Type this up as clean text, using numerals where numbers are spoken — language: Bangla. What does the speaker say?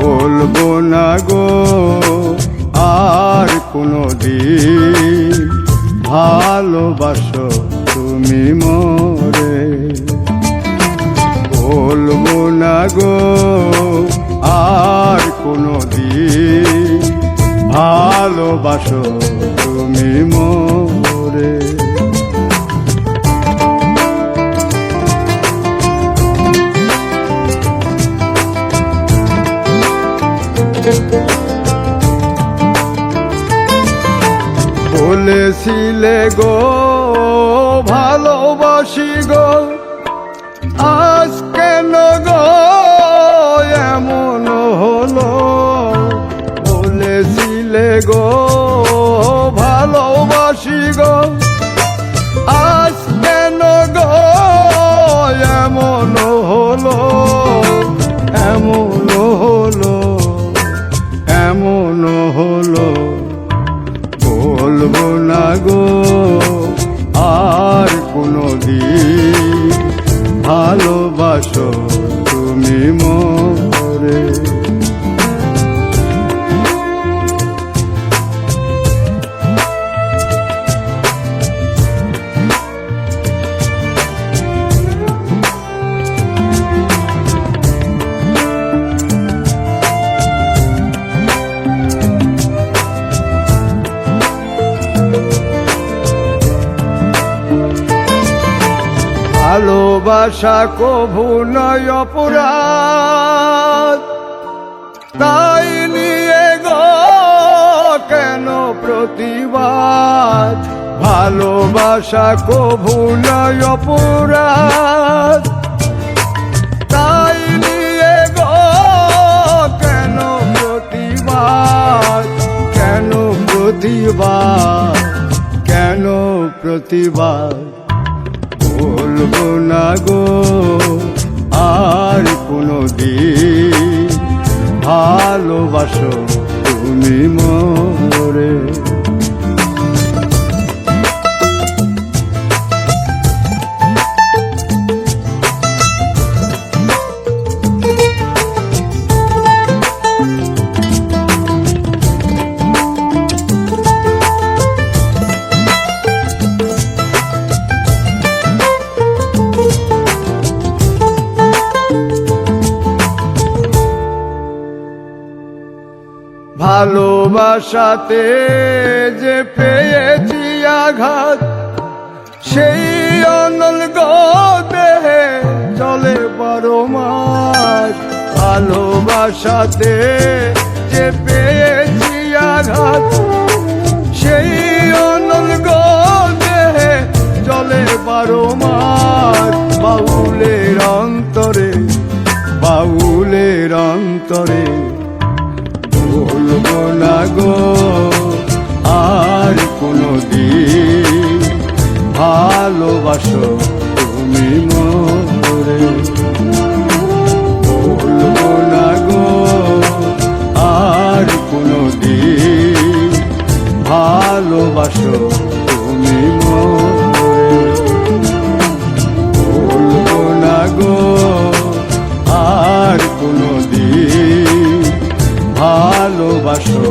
বলবো না গো আর কোনদিন ভালোবাসো তুমি মোরে। বলবো না গো আর কোনদিন ভালোবাসো তুমি মোরে। বলেছিলে গো ভালোবাসি গো, আজ কেন গো এমন হলো? বলেছিলে গো ভালোবাসি গো, আজ কেন গো এমন হলো? এমন হলো, এমন হলো। বলবো না গো আর কোনদিন ভালোবাসো তুমি মোরে। ভালোবাসা কভু নয় অপরাধ, তাই নিয়ে গো কেন প্রতিবাদ? ভালোবাসা কভু নয় অপরাধ, তাই নিয়ে গো কেন প্রতিবাদ? কেন প্রতিবাদ? কেন প্রতিবাদ? বলবো না গো আর কোনদিন ভালোবাসো তুমি মোরে। ভালোবাসাতে যে পেয়েছি আঘাত, সেই অনল গো দেহে চলে 12 মাস। ভালোবাসাতে যে পেয়েছি আঘাত, সেই অনল গো দেহে চলে 12 মাস। বাউলের অন্তরে, বাউলের অন্তরে বলবো না গো আর কোনদিন ভালোবাসো তুমি মোরে। বলবো না গো আর কোনদিন ভালোবাসো তুমি মোরে। বলবো না গো আর কোনদিন ভালোবাসো